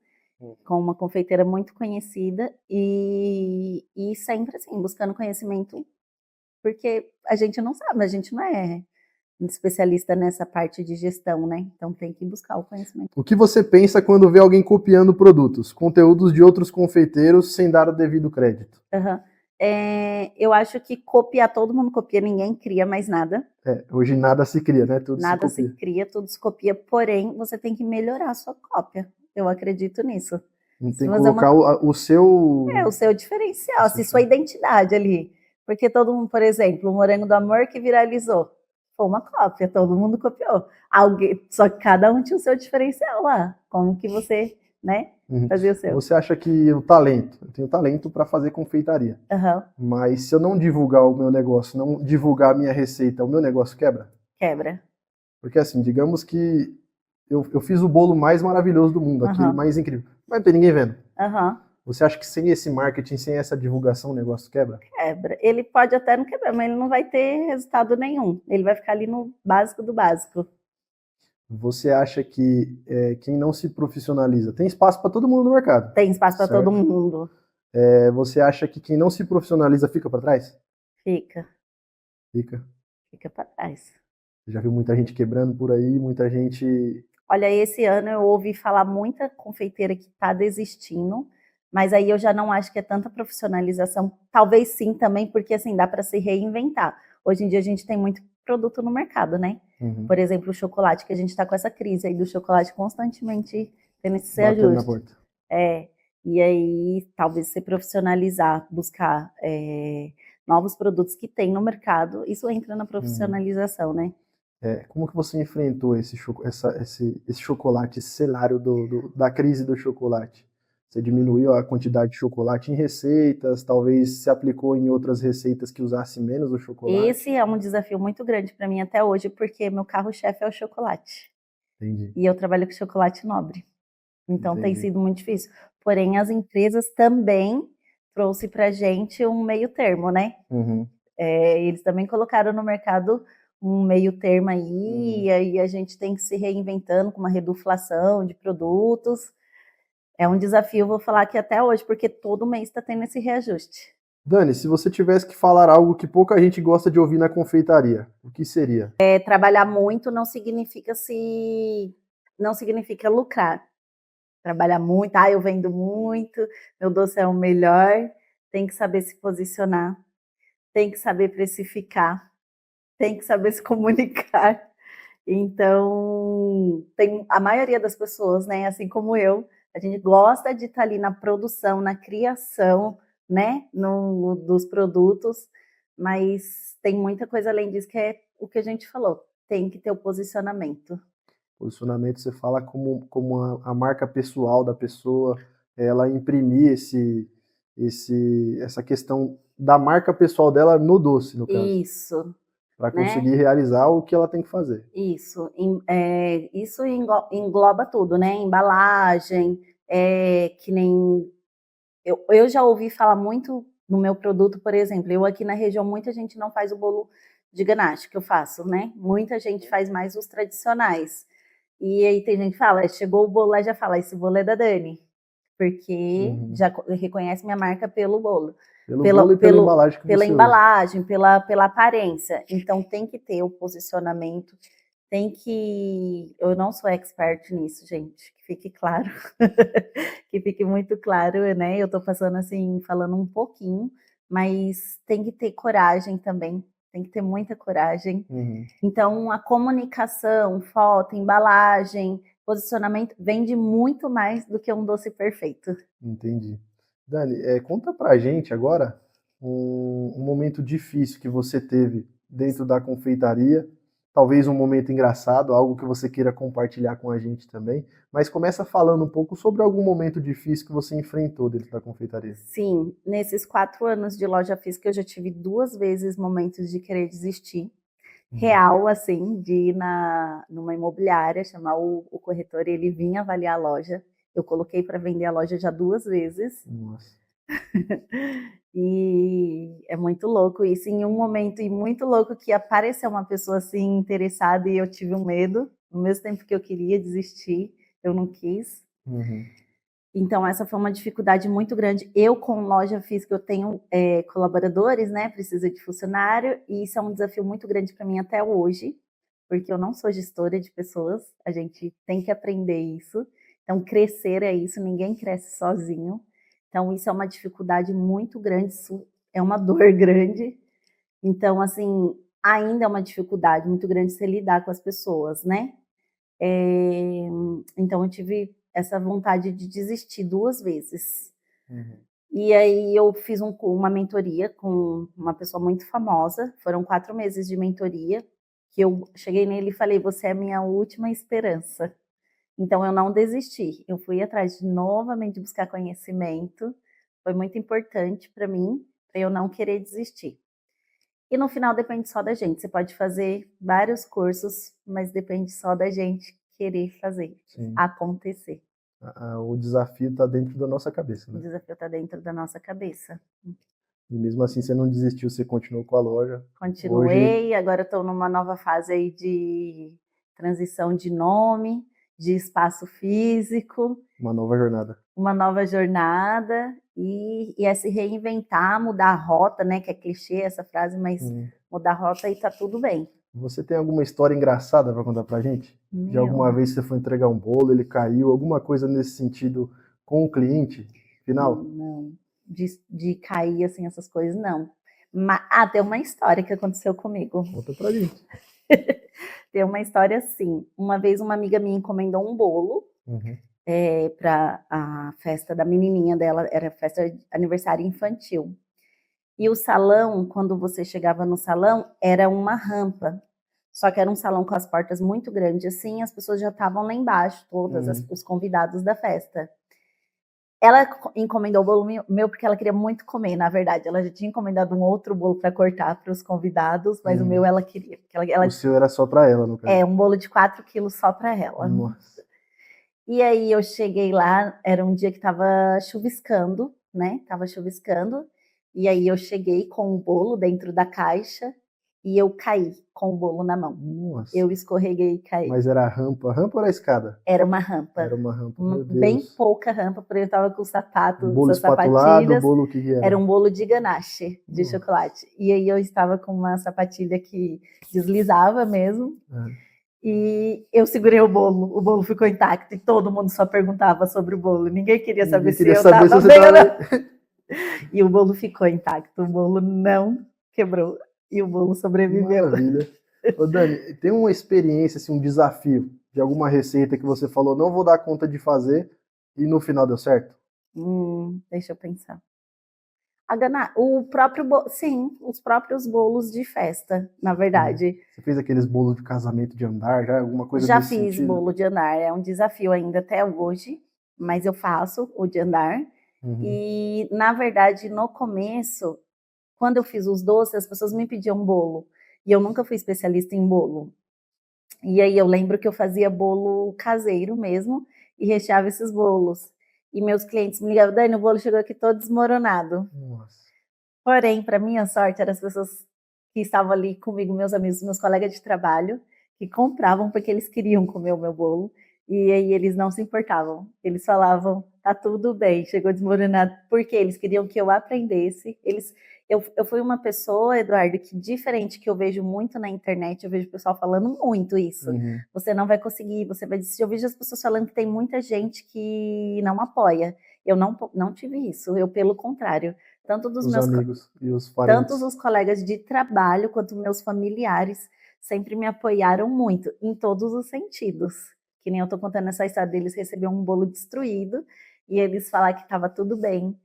com uma confeiteira muito conhecida, e sempre, assim, buscando conhecimento, porque a gente não sabe, a gente não é especialista nessa parte de gestão, né? Então tem que buscar o conhecimento. O que você pensa quando vê alguém copiando produtos, conteúdos de outros confeiteiros sem dar o devido crédito? Uhum. Eu acho que copiar, todo mundo copia, ninguém cria mais nada. Hoje nada se cria, né? Tudo nada se copia. Se cria, tudo se copia, porém você tem que melhorar a sua cópia. Eu acredito nisso. Tem que colocar o seu... o seu diferencial, assim, sua identidade ali. Porque todo mundo, por exemplo, o Morango do Amor que viralizou. Foi uma cópia, todo mundo copiou. Só que cada um tinha o seu diferencial lá. Como que você, né, fazia o seu. Você acha que eu tenho talento para fazer confeitaria. Mas se eu não divulgar o meu negócio, não divulgar a minha receita, o meu negócio quebra? Quebra. Porque assim, digamos que eu fiz o bolo mais maravilhoso do mundo, aquele mais incrível. Não vai ter ninguém vendo. Você acha que sem esse marketing, sem essa divulgação, o negócio quebra? Quebra. Ele pode até não quebrar, mas ele não vai ter resultado nenhum. Ele vai ficar ali no básico do básico. Você acha que quem não se profissionaliza, tem espaço para todo mundo no mercado? Tem espaço para todo mundo. Você acha que quem não se profissionaliza fica para trás? Fica. Fica para trás. Você já viu muita gente quebrando por aí, muita gente... Olha, esse ano eu ouvi falar muita confeiteira que está desistindo, mas aí eu já não acho que é tanta profissionalização. Talvez sim também, porque assim, dá para se reinventar. Hoje em dia a gente tem muito produto no mercado, né? Por exemplo, o chocolate, que a gente está com essa crise aí do chocolate constantemente tendo esse reajuste. Na porta. E aí talvez se profissionalizar, buscar novos produtos que tem no mercado, isso entra na profissionalização, né? Como que você enfrentou esse chocolate, esse cenário da crise do chocolate? Você diminuiu a quantidade de chocolate em receitas, talvez se aplicou em outras receitas que usasse menos o chocolate? Esse é um desafio muito grande para mim até hoje, porque meu carro-chefe é o chocolate. Entendi. E eu trabalho com chocolate nobre. Então tem sido muito difícil. Porém, as empresas também trouxe para a gente um meio termo, né? Eles também colocaram no mercado um meio termo aí, e aí a gente tem que se reinventando com uma reduflação de produtos. É um desafio, vou falar aqui até hoje, porque todo mês está tendo esse reajuste. Dani, se você tivesse que falar algo que pouca gente gosta de ouvir na confeitaria, o que seria? Trabalhar muito não significa lucrar. Trabalhar muito, eu vendo muito, meu doce é o melhor. Tem que saber se posicionar, tem que saber precificar, tem que saber se comunicar. Então, a maioria das pessoas, né, assim como eu, a gente gosta de estar ali na produção, na criação, né, dos produtos, mas tem muita coisa além disso, que é o que a gente falou, tem que ter o posicionamento. Posicionamento, você fala como a marca pessoal da pessoa, ela imprimir essa questão da marca pessoal dela no doce, no caso. Isso. Para conseguir realizar o que ela tem que fazer. Isso. Isso engloba tudo, né? Embalagem, que nem... Eu já ouvi falar muito no meu produto, por exemplo, eu aqui na região, muita gente não faz o bolo de ganache que eu faço, né? Muita gente faz mais os tradicionais. E aí tem gente que fala, chegou o bolo lá e já fala, esse bolo é da Dani, porque já reconhece minha marca pelo bolo. Bolo e pela embalagem que pela você embalagem, pela aparência. Então tem que ter o posicionamento, eu não sou expert nisso, gente, que fique claro, que fique muito claro, né? Eu tô passando assim, falando um pouquinho, mas tem que ter coragem também, tem que ter muita coragem. Então a comunicação, foto, embalagem, posicionamento vende muito mais do que um doce perfeito. Entendi. Dani, conta pra gente agora um momento difícil que você teve dentro da confeitaria talvez um momento engraçado, algo que você queira compartilhar com a gente também, mas começa falando um pouco sobre algum momento difícil que você enfrentou dentro da confeitaria. Sim, nesses 4 anos de loja física eu já tive 2 vezes momentos de querer desistir, real, assim, de ir numa imobiliária, chamar o corretor e ele vir avaliar a loja. Eu coloquei para vender a loja já 2 vezes. Nossa. E é muito louco isso, em um momento e muito louco que apareceu uma pessoa assim interessada e eu tive um medo, ao mesmo tempo que eu queria desistir, eu não quis. Uhum. Então essa foi uma dificuldade muito grande. Eu com loja física eu tenho colaboradores, né? Precisa de funcionário e isso é um desafio muito grande para mim até hoje, porque eu não sou gestora de pessoas. A gente tem que aprender isso. Então crescer é isso. Ninguém cresce sozinho. Então isso é uma dificuldade muito grande. Isso é uma dor grande. Então assim ainda é uma dificuldade muito grande se lidar com as pessoas, né? Então eu tive essa vontade de desistir 2 vezes. Uhum. E aí eu fiz uma mentoria com uma pessoa muito famosa, foram 4 meses de mentoria, que eu cheguei nele e falei: "Você é a minha última esperança". Então eu não desisti, eu fui atrás de novamente buscar conhecimento, foi muito importante para mim, para eu não querer desistir. E no final depende só da gente. Você pode fazer vários cursos, mas depende só da gente querer fazer Sim. acontecer. O desafio está dentro da nossa cabeça, O né? desafio está dentro da nossa cabeça. E mesmo assim você não desistiu, você continuou com a loja. Hoje, Continuei, agora estou numa nova fase aí de transição de nome, de espaço físico, uma nova jornada. uma nova jornada e é se reinventar, mudar a rota, né? Que é clichê essa frase, mas mudar a rota e tá tudo bem. Você tem alguma história engraçada para contar pra gente? De alguma vez você foi entregar um bolo, ele caiu, alguma coisa nesse sentido com o cliente final? Não, de cair assim, essas coisas, não. Tem uma história que aconteceu comigo. Conta pra gente. Tem uma história assim. Uma vez uma amiga minha encomendou um bolo para a festa da menininha dela, era festa de aniversário infantil. E o salão, quando você chegava no salão, era uma rampa. Só que era um salão com as portas muito grandes, assim, as pessoas já estavam lá embaixo, os convidados da festa. Ela encomendou o bolo meu porque ela queria muito comer, na verdade. Ela já tinha encomendado um outro bolo para cortar para os convidados, mas o meu ela queria. O seu era só para ela, no caso. É, um bolo de 4 quilos só para ela. Nossa. E aí eu cheguei lá, era um dia que estava chuviscando, né? Tava chuviscando. E aí eu cheguei com o bolo dentro da caixa e eu caí com o bolo na mão. Nossa. Eu escorreguei e caí. Mas era a rampa? Rampa ou era a escada? Era uma rampa. Era uma rampa, meu Deus. Bem pouca rampa, porque eu tava com o sapato, Um bolo essas espatulado, sapatilhas. bolo que era? Era um bolo de ganache, de chocolate. E aí eu estava com uma sapatilha que deslizava mesmo. E eu segurei o bolo ficou intacto e todo mundo só perguntava sobre o bolo. Ninguém queria saber se eu estava bem ou não. E o bolo ficou intacto, o bolo não quebrou e o bolo sobreviveu. Maravilha. Ô Dani, tem uma experiência, assim, um desafio de alguma receita que você falou, não vou dar conta de fazer e no final deu certo? Deixa eu pensar. Sim, os próprios bolos de festa, na verdade. Você fez aqueles bolos de casamento de andar, já alguma coisa Já nesse fiz sentido? bolo de andar, é um desafio ainda até hoje, mas eu faço o de andar. E, na verdade, no começo, quando eu fiz os doces, as pessoas me pediam bolo. E eu nunca fui especialista em bolo. E aí eu lembro que eu fazia bolo caseiro mesmo e recheava esses bolos. E meus clientes me ligavam: "Dani, o bolo chegou aqui todo desmoronado". Nossa. Porém, para minha sorte, eram as pessoas que estavam ali comigo, meus amigos, meus colegas de trabalho, que compravam porque eles queriam comer o meu bolo. E aí eles não se importavam. Eles falavam: "Tá tudo bem, chegou desmoronado", porque eles queriam que eu aprendesse. Eu fui uma pessoa, Eduardo, que diferente que eu vejo muito na internet, eu vejo o pessoal falando muito isso. Você não vai conseguir, você vai desistir. Eu vejo as pessoas falando que tem muita gente que não apoia. Eu não tive isso, eu pelo contrário. Tanto dos Os meus amigos e os parentes. Tanto os colegas de trabalho quanto meus familiares sempre me apoiaram muito, em todos os sentidos. Que nem eu tô contando essa história deles receber um bolo destruído e eles falar que estava tudo bem.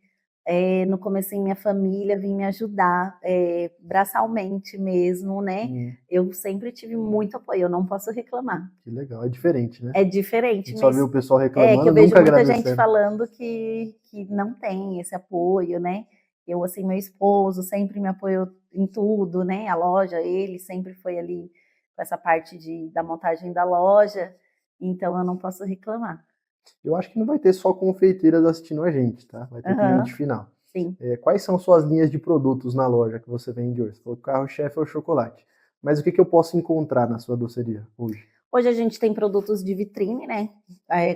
no comecinho minha família vinha me ajudar, braçalmente mesmo, né? Eu sempre tive muito apoio, eu não posso reclamar. Que legal, é diferente, né? É A diferente, gente só vê mas o pessoal que reclamando, eu vejo nunca muita gente agradecendo. falando que não tem esse apoio, né? Eu, assim, meu esposo sempre me apoiou em tudo, né? A loja, ele sempre foi ali com essa parte da montagem da loja, então eu não posso reclamar. Eu acho que não vai ter só confeiteiras assistindo a gente, tá? Vai ter cliente final. Sim. Quais são suas linhas de produtos na loja que você vende hoje? Você falou que o carro-chefe é o chocolate. Mas o que eu posso encontrar na sua doceria hoje? Hoje a gente tem produtos de vitrine, né?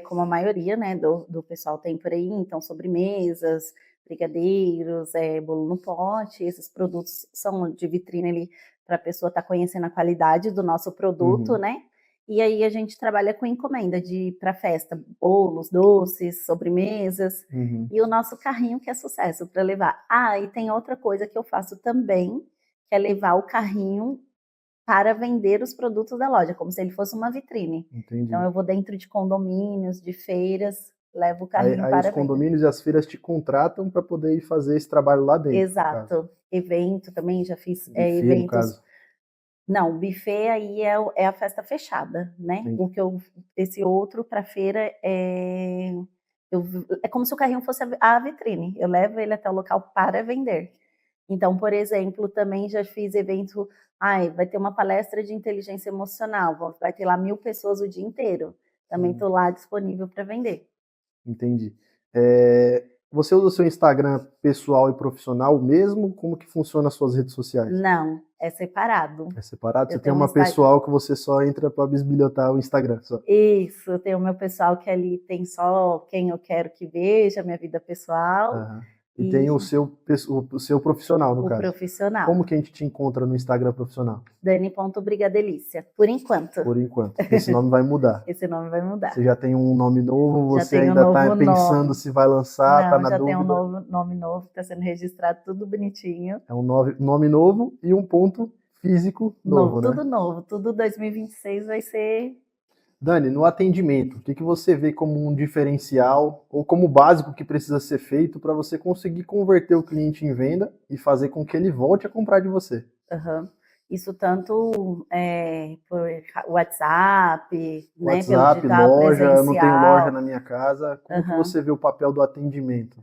Como a maioria, né, do pessoal tem por aí. Então, sobremesas, brigadeiros, bolo no pote. Esses produtos são de vitrine ali para a pessoa estar conhecendo a qualidade do nosso produto, né? E aí a gente trabalha com encomenda para festa, bolos, doces, sobremesas. E o nosso carrinho que é sucesso para levar. E tem outra coisa que eu faço também, que é levar o carrinho para vender os produtos da loja, como se ele fosse uma vitrine. Entendi. Então eu vou dentro de condomínios, de feiras, levo o carrinho aí para os condomínios e as feiras te contratam para poder ir fazer esse trabalho lá dentro. Exato. Evento também, já fiz Buffet, eventos. No caso. Não, buffet aí é a festa fechada, né? Entendi. Esse outro para feira é como se o carrinho fosse a vitrine. Eu levo ele até o local para vender. Então, por exemplo, também já fiz evento, vai ter uma palestra de inteligência emocional, vai ter lá 1000 pessoas o dia inteiro. Também estou lá disponível para vender. Entendi. Você usa o seu Instagram pessoal e profissional mesmo? Como que funciona as suas redes sociais? Não, é separado. É separado? Eu Você tem tenho uma pessoal que você só entra para bisbilhotar o Instagram? Só. Isso, eu tenho o meu pessoal que ali tem só quem eu quero que veja, minha vida pessoal. E tem o seu profissional, no caso. Profissional. Como que a gente te encontra no Instagram profissional? Dani.brigadelícia, por enquanto. Por enquanto. Esse nome vai mudar. Esse nome vai mudar. Você já tem um nome novo? Você Já ainda está pensando se vai lançar? Está na já dúvida? Já tem um nome novo, está sendo registrado tudo bonitinho. É um nome novo e um ponto físico novo, né? Tudo novo, tudo 2026 vai ser... Dani, no atendimento, o que você vê como um diferencial ou como básico que precisa ser feito para você conseguir converter o cliente em venda e fazer com que ele volte a comprar de você? Isso tanto por WhatsApp, né, pelo WhatsApp, digital, loja, eu não tenho loja presencial. na minha casa. Como que você vê o papel do atendimento?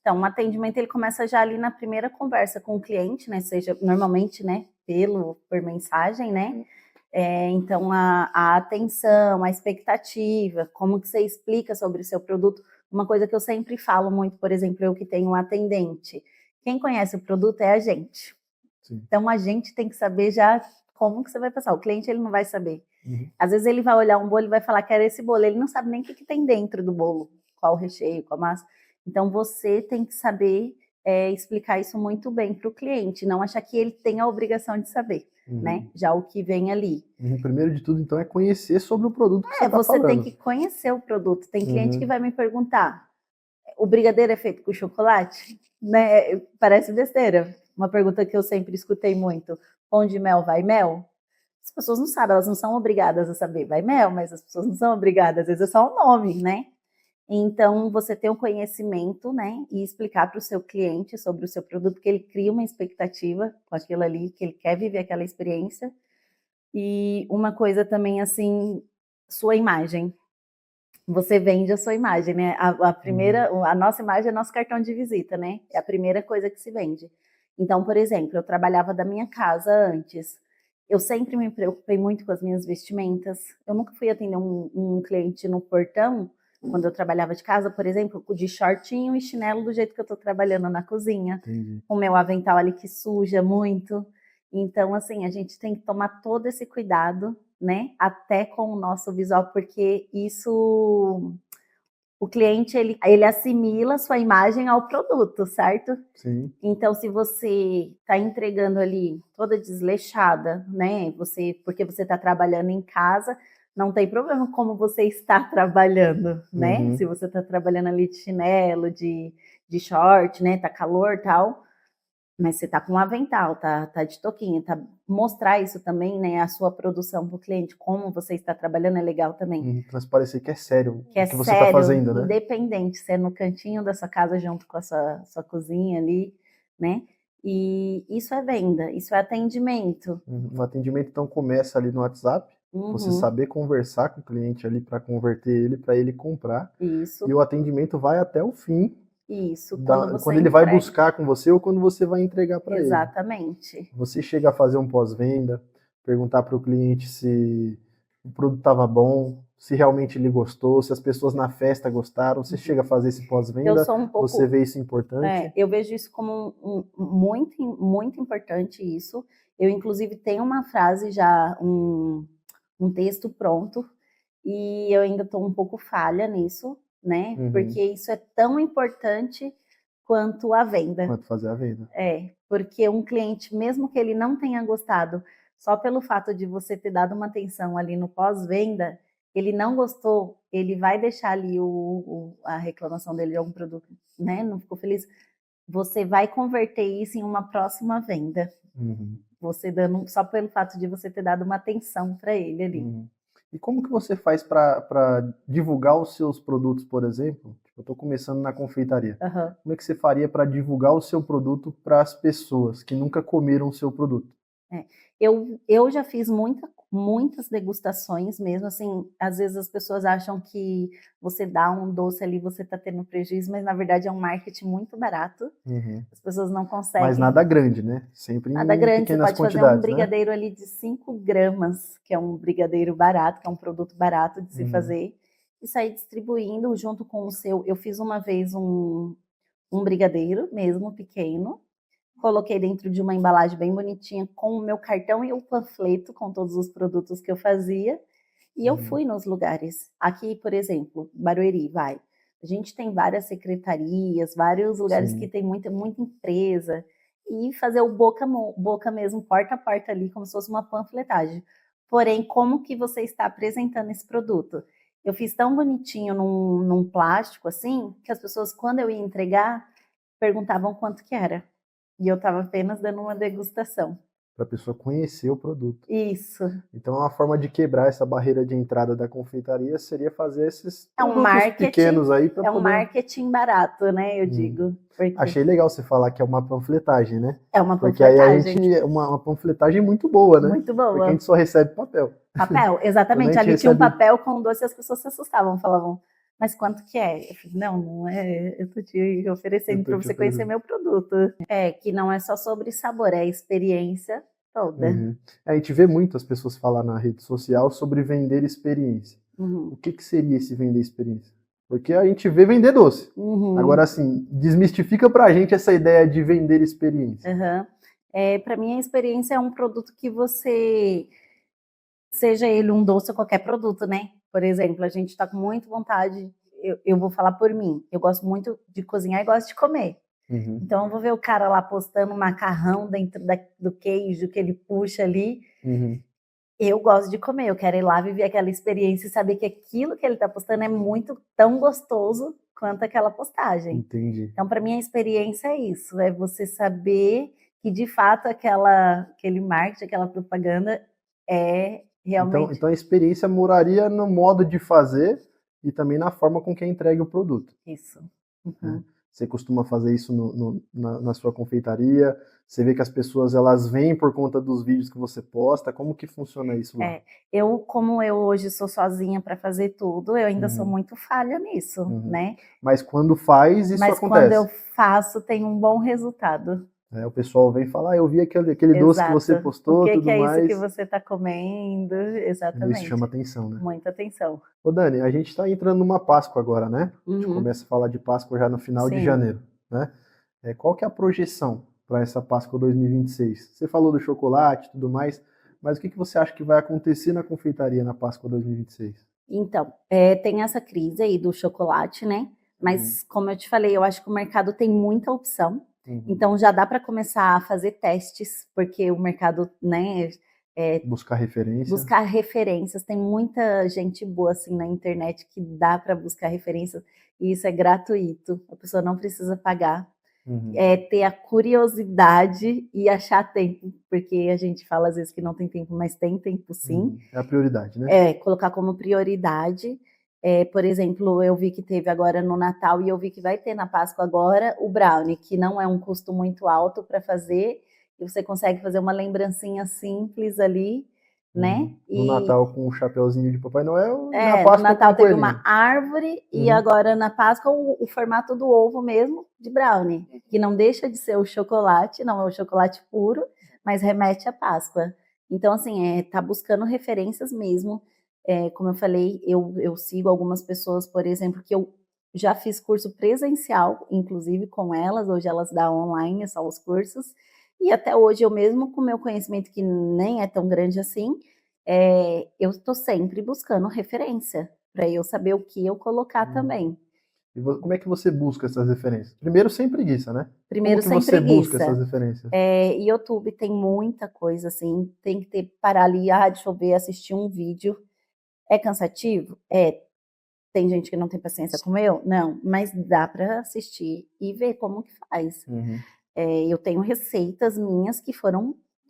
Então, o atendimento ele começa já ali na primeira conversa com o cliente, né? Seja normalmente, né, por mensagem, né? Então, a atenção, a expectativa, como que você explica sobre o seu produto. Uma coisa que eu sempre falo muito, por exemplo, eu que tenho um atendente. Quem conhece o produto é a gente. Sim. Então, a gente tem que saber já como que você vai passar. O cliente, ele não vai saber. Às vezes, ele vai olhar um bolo e vai falar, quero esse bolo. Ele não sabe nem o que tem dentro do bolo, qual o recheio, qual a massa. Então, você tem que saber explicar isso muito bem para o cliente, não achar que ele tem a obrigação de saber, né? Já o que vem ali. Primeiro de tudo, então, é conhecer sobre o produto que você está Você falando. Tem que conhecer o produto. Tem cliente que vai me perguntar, o brigadeiro é feito com chocolate? Né? Parece besteira. Uma pergunta que eu sempre escutei muito. Pão de mel vai mel? As pessoas não sabem, elas não são obrigadas a saber. Vai mel, mas as pessoas não são obrigadas. Às vezes é só um nome, né? Então, você ter um conhecimento, né, e explicar para o seu cliente sobre o seu produto, que ele cria uma expectativa com aquilo ali, que ele quer viver aquela experiência. E uma coisa também, assim, sua imagem. Você vende a sua imagem, né? A nossa imagem é nosso cartão de visita, né? É a primeira coisa que se vende. Então, por exemplo, eu trabalhava da minha casa antes. Eu sempre me preocupei muito com as minhas vestimentas. Eu nunca fui atender um cliente no portão, quando eu trabalhava de casa, por exemplo, de shortinho e chinelo do jeito que eu estou trabalhando na cozinha. O meu avental ali que suja muito. Então, assim, a gente tem que tomar todo esse cuidado, né? Até com o nosso visual, porque isso... O cliente, ele assimila a sua imagem ao produto, certo? Sim. Então, se você está entregando ali toda desleixada, né? Porque você está trabalhando em casa, não tem problema como você está trabalhando, né? Se você está trabalhando ali de chinelo, de short, né? Tá calor e tal, mas você tá com um avental, tá de toquinha, tá mostrar isso também, né, a sua produção para o cliente, como você está trabalhando é legal também. Transparecer que é sério Que é o que você está sério, fazendo, né? independente, se é no cantinho da sua casa junto com a sua cozinha ali, né? E isso é venda, isso é atendimento. O atendimento então começa ali no WhatsApp, você Uhum, saber conversar com o cliente ali para converter ele, para ele comprar, e isso, o atendimento vai até o fim, isso. Quando você quando ele vai entrega, buscar com você ou quando você vai entregar para ele. exatamente. Você chega a fazer um pós-venda, perguntar para o cliente se o produto estava bom, se realmente ele gostou, se as pessoas na festa gostaram. Você chega a fazer esse Eu pós-venda, sou um você pouco, vê isso importante? eu vejo isso como muito importante isso. Eu, inclusive, tenho uma frase já, um texto pronto, e eu ainda estou um pouco falha nisso, né? Porque isso é tão importante quanto a venda. Quanto fazer a venda. Porque um cliente, mesmo que ele não tenha gostado, só pelo fato de você ter dado uma atenção ali no pós-venda, ele não gostou, ele vai deixar ali a reclamação dele de algum produto, né? Não ficou feliz. Você vai converter isso em uma próxima venda. Você dando, só pelo fato de você ter dado uma atenção para ele ali. E como que você faz para divulgar os seus produtos, por exemplo? Tipo, eu estou começando na confeitaria. Uhum. Como é que você faria para divulgar o seu produto para as pessoas que nunca comeram o seu produto? Eu já fiz muitas degustações mesmo, assim, às vezes as pessoas acham que você dá um doce ali, você está tendo prejuízo, mas na verdade é um marketing muito barato, as pessoas não Mas conseguem. nada grande, né? Sempre Nada em grande, você pequenas pode fazer um quantidades, né? brigadeiro ali de 5 gramas, que é um brigadeiro barato, que é um produto barato de se fazer, e sair distribuindo junto com o seu. Eu fiz uma vez um brigadeiro mesmo, pequeno, coloquei dentro de uma embalagem bem bonitinha com o meu cartão e o panfleto com todos os produtos que eu fazia. E eu fui nos lugares. Aqui, por exemplo, Barueri, vai. A gente tem várias secretarias, vários lugares que tem muita empresa. E fazer o boca mesmo, porta a porta ali, como se fosse uma panfletagem. Porém, como que você está apresentando esse produto? Eu fiz tão bonitinho num plástico assim, que as pessoas, quando eu ia entregar, perguntavam quanto que era. E eu estava apenas dando uma degustação. Para a pessoa conhecer o produto. Isso. Então, uma forma de quebrar essa barreira de entrada da confeitaria seria fazer esses É um produtos pequenos aí para é um poder. marketing barato, né? Eu digo. Porque Achei legal você falar que é uma panfletagem, né? é uma Porque aí a panfletagem. gente. Uma panfletagem muito boa, né? Muito Porque a boa. gente só recebe papel. Papel, Quando a exatamente. gente Ali tinha um recebe. papel com doce e as pessoas se assustavam, falavam, mas quanto que é? Eu falei, não é, eu tô te oferecendo para você conhecer meu produto. Que não é só sobre sabor, é a experiência toda. A gente vê muitas pessoas falar na rede social sobre vender experiência. O que seria esse vender experiência? Porque a gente vê vender doce. Agora, assim, desmistifica pra gente essa ideia de vender experiência. Para mim, a experiência é um produto que você, seja ele um doce ou qualquer produto, né? Por exemplo, a gente está com muita vontade, eu vou falar por mim, eu gosto muito de cozinhar e gosto de comer. Então, eu vou ver o cara lá postando macarrão dentro do queijo que ele puxa ali. Eu gosto de comer, eu quero ir lá viver aquela experiência e saber que aquilo que ele está postando é muito tão gostoso quanto aquela postagem. Entendi. Então, para mim, a experiência é isso, é você saber que, de fato, aquele marketing, aquela propaganda é realmente... Então a experiência moraria no modo de fazer e também na forma com que é entregue o produto. Isso. Você costuma fazer isso na sua confeitaria? Você vê que as pessoas elas vêm por conta dos vídeos que você posta? Como que funciona isso lá? Como eu hoje sou sozinha para fazer tudo, eu ainda sou muito falha nisso, né? Mas quando faz, isso Mas acontece? quando eu faço, tem um bom resultado. O pessoal vem falar, eu vi aquele doce que você postou, O que tudo é mais. isso que você está comendo? Exatamente. Isso chama atenção, né? Muita atenção. Ô Dani, a gente está entrando numa Páscoa agora, né? A gente começa a falar de Páscoa já no final de janeiro, né? Qual que é a projeção para essa Páscoa 2026? Você falou do chocolate e tudo mais, mas o que você acha que vai acontecer na confeitaria na Páscoa 2026? Então, tem essa crise aí do chocolate, né? Mas, como eu te falei, eu acho que o mercado tem muita opção. Então, já dá para começar a fazer testes, porque o mercado, né? Buscar referência. Buscar referências. Tem muita gente boa assim na internet que dá para buscar referências e isso é gratuito. A pessoa não precisa pagar. É ter a curiosidade e achar tempo, porque a gente fala às vezes que não tem tempo, mas tem tempo sim. É a prioridade, né? Colocar como prioridade. Por exemplo, eu vi que teve agora no Natal e eu vi que vai ter na Páscoa agora o brownie, que não é um custo muito alto para fazer, e você consegue fazer uma lembrancinha simples ali, né? No Natal com o chapeuzinho de Papai Noel e na No Páscoa com Natal o teve coelhinho. uma árvore e agora na Páscoa o formato do ovo mesmo de brownie, que não deixa de ser o chocolate, não é o chocolate puro, mas remete à Páscoa. Então, assim, tá buscando referências mesmo. Como eu falei, eu sigo algumas pessoas, por exemplo, que eu já fiz curso presencial, inclusive com elas, hoje elas dão online só os cursos, e até hoje eu mesmo com meu conhecimento que nem é tão grande assim, eu estou sempre buscando referência, para eu saber o que eu colocar também. E como é que você busca essas referências? Primeiro, sem preguiça, né? Primeiro, Como que sem você busca preguiça. essas referências? YouTube tem muita coisa, assim, tem que parar ali, deixa eu ver, assistir um vídeo. É cansativo? Tem gente que não tem paciência como eu? Não, mas dá para assistir e ver como que faz. Eu tenho receitas minhas que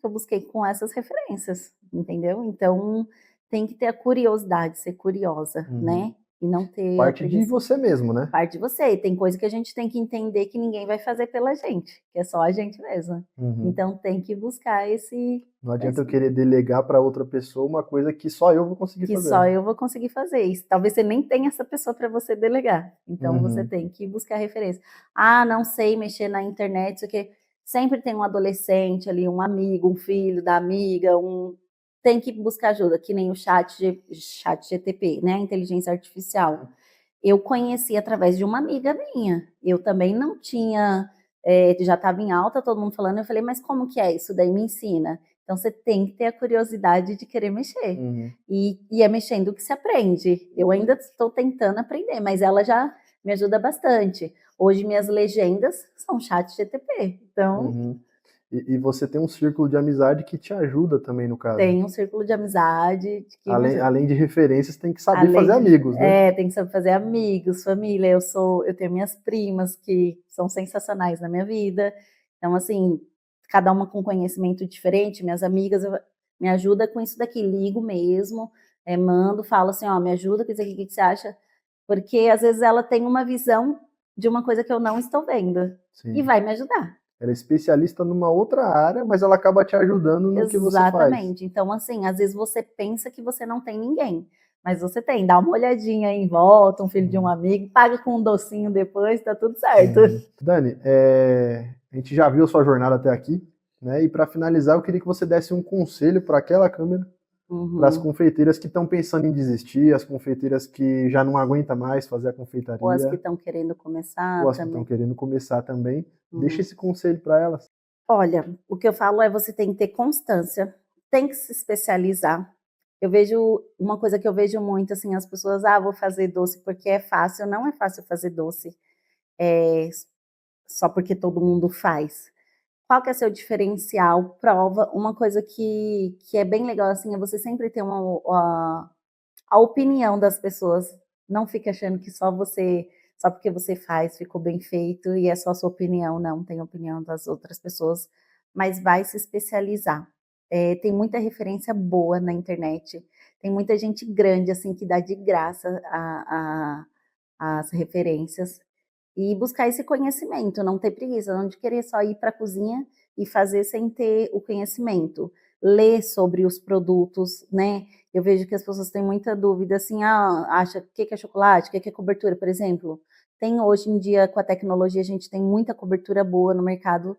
eu busquei com essas referências, entendeu? Então, tem que ter a curiosidade, ser curiosa, né? E não ter parte de você mesmo, né? Parte de você. E tem coisa que a gente tem que entender que ninguém vai fazer pela gente, que é só a gente mesma. Então, tem que buscar esse... Não adianta eu querer delegar para outra pessoa uma coisa que só eu vou conseguir fazer. Que só eu vou conseguir fazer isso. Talvez você nem tenha essa pessoa para você delegar. Então, você tem que buscar referência. Não sei mexer na internet, isso aqui. Sempre tem um adolescente ali, um amigo, um filho da amiga, tem que buscar ajuda, que nem o chat GTP, né? Inteligência artificial. Eu conheci através de uma amiga minha. Eu também não tinha, já estava em alta, todo mundo falando, eu falei, mas como que é isso? Daí me ensina. Então, você tem que ter a curiosidade de querer mexer. E é mexendo que se aprende. Eu ainda estou tentando aprender, mas ela já me ajuda bastante. Hoje, minhas legendas são chat GTP. Então, E você tem um círculo de amizade que te ajuda também, no caso. tem um círculo de amizade que me ajuda. Além de referências, tem que saber fazer amigos, né? Tem que saber fazer amigos, família. Eu tenho minhas primas que são sensacionais na minha vida. Então, assim, cada uma com conhecimento diferente. Minhas amigas me ajudam com isso daqui. Ligo mesmo, mando, falo assim, me ajuda com isso aqui, o que você acha? Porque, às vezes, ela tem uma visão de uma coisa que eu não estou vendo. E vai me ajudar. Ela é especialista numa outra área, mas ela acaba te ajudando no que você faz. Exatamente. Então, assim, às vezes você pensa que você não tem ninguém, mas você tem. Dá uma olhadinha aí em volta, um filho de um amigo, paga com um docinho depois, tá tudo certo. Dani, a gente já viu a sua jornada até aqui, né? E para finalizar, eu queria que você desse um conselho para aquela câmera, para as confeiteiras que estão pensando em desistir, as confeiteiras que já não aguentam mais fazer a confeitaria. Ou as que estão querendo começar. Ou as que estão querendo começar também. Deixa esse conselho para elas. Olha, o que eu falo é você tem que ter constância, tem que se especializar. Eu vejo, uma coisa que eu vejo muito, assim, as pessoas, vou fazer doce porque é fácil. Não é fácil fazer doce, só porque todo mundo faz. Qual que é seu diferencial? Prova. Uma coisa que é bem legal, assim, é você sempre ter a opinião das pessoas. Não fique achando que só porque você faz, ficou bem feito e é só a sua opinião. Não, tem opinião das outras pessoas, mas vai se especializar. Tem muita referência boa na internet, tem muita gente grande, assim, que dá de graça as referências. E buscar esse conhecimento, não ter preguiça, não de querer só ir para a cozinha e fazer sem ter o conhecimento. Ler sobre os produtos, né? Eu vejo que as pessoas têm muita dúvida, assim, acha o que é chocolate, o que é cobertura, por exemplo. Tem hoje em dia, com a tecnologia, a gente tem muita cobertura boa no mercado.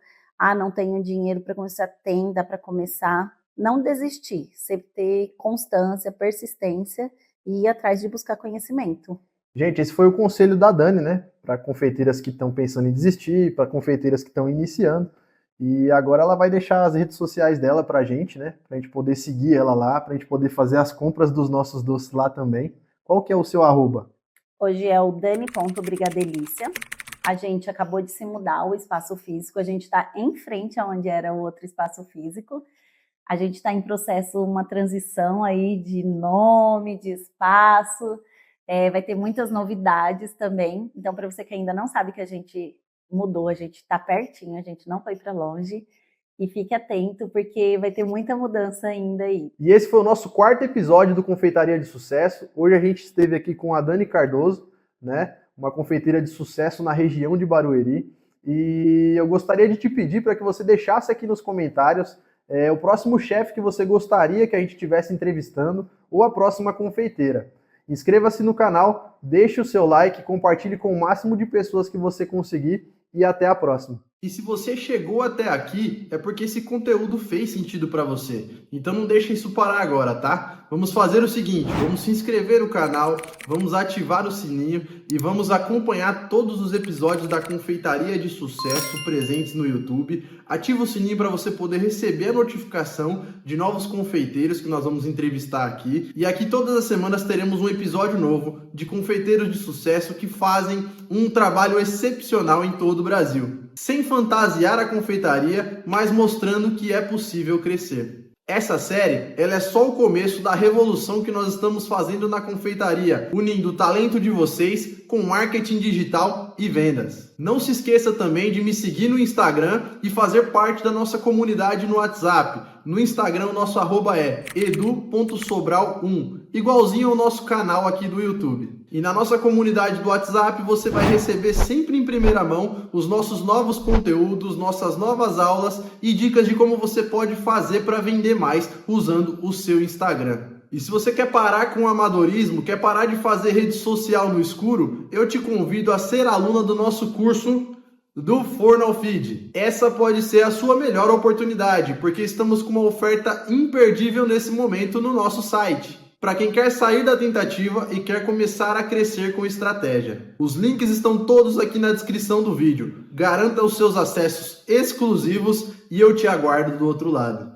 Não tenho dinheiro para começar, dá para começar. Não desistir, sempre ter constância, persistência e ir atrás de buscar conhecimento. Gente, esse foi o conselho da Dani, né? Para confeiteiras que estão pensando em desistir, para confeiteiras que estão iniciando. E agora ela vai deixar as redes sociais dela pra gente, né? Pra gente poder seguir ela lá, pra gente poder fazer as compras dos nossos doces lá também. Qual que é o seu arroba? Hoje é o dani.brigadelícia. A gente acabou de se mudar o espaço físico, a gente está em frente aonde era o outro espaço físico. A gente está em processo, uma transição aí de nome, de espaço. Vai ter muitas novidades também. Então, para você que ainda não sabe que a gente mudou, a gente está pertinho, a gente não foi para longe. E fique atento, porque vai ter muita mudança ainda aí. E esse foi o nosso 4º episódio do Confeitaria de Sucesso. Hoje a gente esteve aqui com a Dani Cardoso, né? Uma confeiteira de sucesso na região de Barueri. E eu gostaria de te pedir para que você deixasse aqui nos comentários o próximo chefe que você gostaria que a gente estivesse entrevistando ou a próxima confeiteira. Inscreva-se no canal, deixe o seu like, compartilhe com o máximo de pessoas que você conseguir e até a próxima. E se você chegou até aqui, é porque esse conteúdo fez sentido para você. Então não deixa isso parar agora, tá? Vamos fazer o seguinte, vamos se inscrever no canal, vamos ativar o sininho e vamos acompanhar todos os episódios da Confeitaria de Sucesso presentes no YouTube. Ativa o sininho para você poder receber a notificação de novos confeiteiros que nós vamos entrevistar aqui. E aqui todas as semanas teremos um episódio novo de confeiteiros de sucesso que fazem um trabalho excepcional em todo o Brasil. Sem fantasiar a confeitaria, mas mostrando que é possível crescer. Essa série, ela é só o começo da revolução que nós estamos fazendo na confeitaria, unindo o talento de vocês com marketing digital e vendas. Não se esqueça também de me seguir no Instagram e fazer parte da nossa comunidade no WhatsApp. No Instagram, o nosso arroba é edu.sobral1, igualzinho ao nosso canal aqui do YouTube. E na nossa comunidade do WhatsApp, você vai receber sempre em primeira mão os nossos novos conteúdos, nossas novas aulas e dicas de como você pode fazer para vender mais usando o seu Instagram. E se você quer parar com o amadorismo, quer parar de fazer rede social no escuro, eu te convido a ser aluna do nosso curso do Forno ao Feed. Essa pode ser a sua melhor oportunidade, porque estamos com uma oferta imperdível nesse momento no nosso site. Para quem quer sair da tentativa e quer começar a crescer com estratégia. Os links estão todos aqui na descrição do vídeo. Garanta os seus acessos exclusivos e eu te aguardo do outro lado.